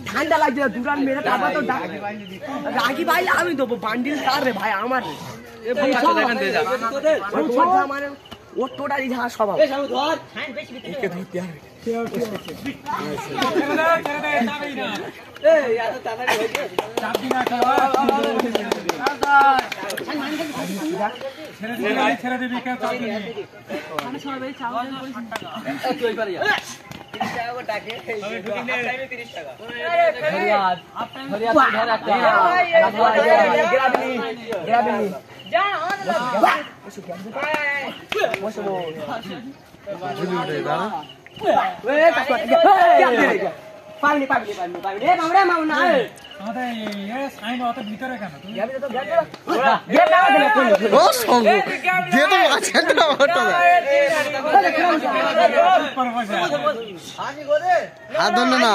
ঠান্ডা লাগছে দুটান মেরে তারপর তো রাখি ভাই আমি দেবো বান্ডিল কার রে ভাই আমার মানে ওর টোটালি ঝাড়া স্বভাব ছেড়ে দিবি পাবলি ভিতরে কেন না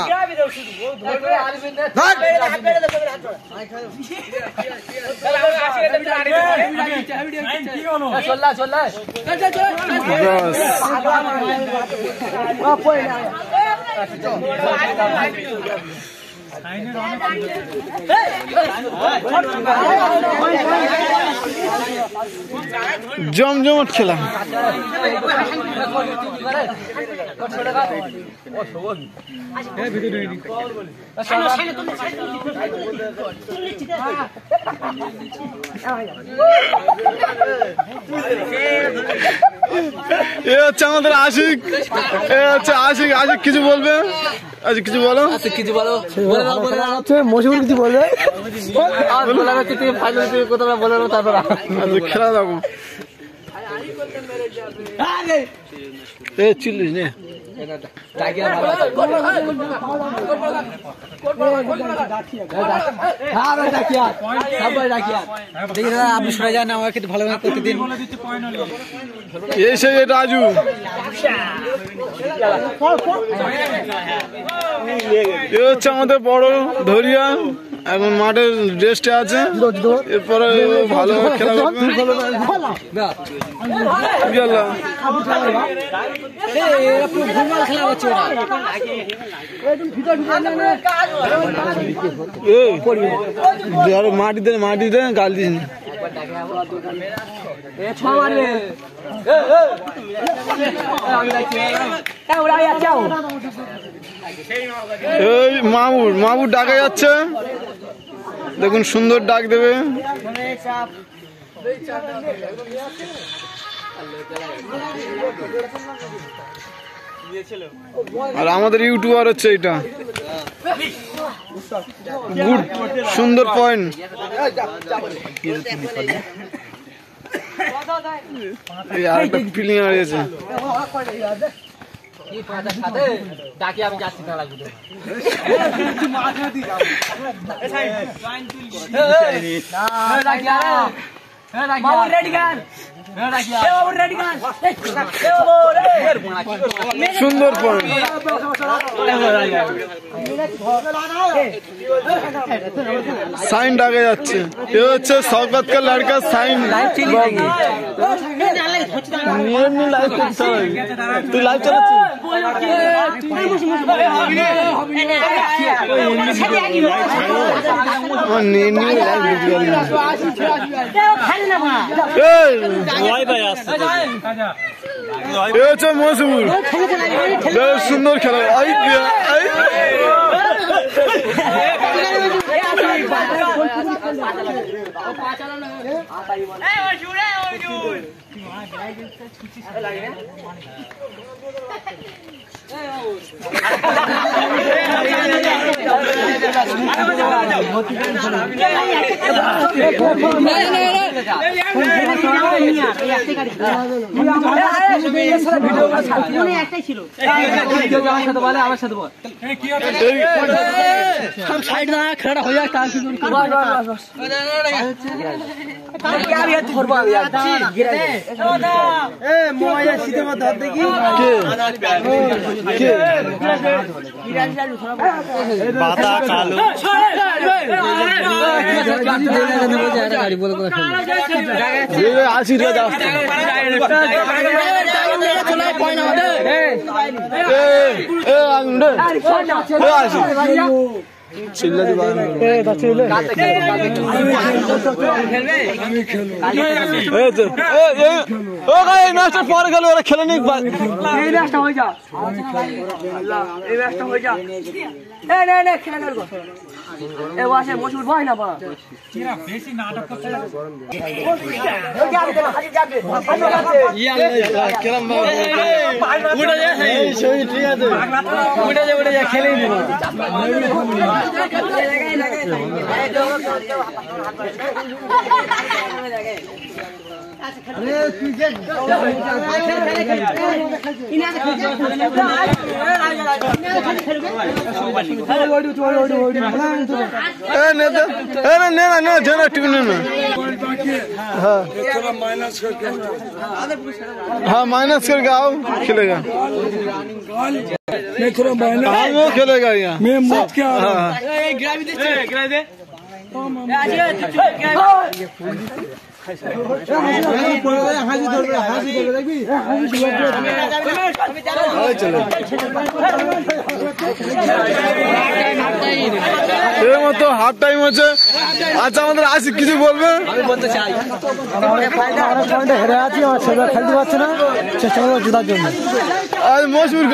জমজমট খেলা এ হচ্ছে আমাদের আশিক আশিক কিছু বলবে আচ্ছা কিছু বলো কিছু বলো মশিউর কিছু বলবে কথা বলে তারপর খেলা দেখো চিল্লিস নে আপনি সরে যান আমাকে ভালো করতে দিন এসে রাজু এ হচ্ছে আমাদের বড় ধরিয়া এখন মাঠের রেস্টে আছে এরপরে ভালো খেলা করবে মাটিতে গাল দিস এই মামুর ডাকা যাচ্ছে দেখুন সুন্দর ডাক দেবে আর আমাদের ইউটিউবার হচ্ছে এটা গুড সুন্দর পয়েন্ট আর একটা ফিলিং আছে ডাকি আমি যাচ্ছি না লাগবে সুন্দর পয়েন্ট সাইন ডাকে যাচ্ছে এ হচ্ছে শওকতকার লড়কা সাইন তুই লাইভ চালাচ্ছিস মসুর সুন্দর খেলা খেলাটা হয়ে যায় পরে খেলো ওরা খেলে নিক মশুর ভয় না বা বেশি নাটক করছে খেলে দিব हाँ माइनस करके आओ खेलेगा वो खेलेगा यहाँ मैं मत क्या মতো হাফ টাইম হচ্ছে আচ্ছা আমাদের আসি কিছু বলবে আমি বলতে চাই হেরে আছি আমার ছেলে খেলতে পারছে না চেষ্টা করবো জেতার জন্য আজ মশুর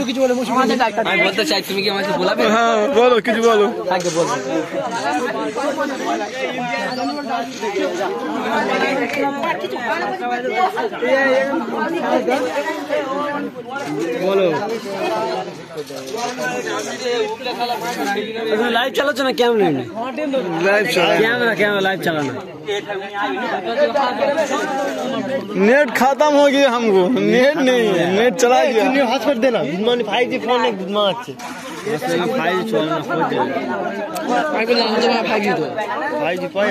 কিছু বলে আমি বলতে চাই তুমি কি আমাকে বলাবে হ্যাঁ বলো কিছু বলো আগে বলো বলো লাইভ চালাচ্ছ না কেমন লাইভ চলা कैमरा लाइव चलाना नेट खत्म हो गया हमको नेट नहीं है नेट चला गया हॉटस्पॉट देना 5G फोन एक मारছে 5G चलाना हो जाएगा 5G पाए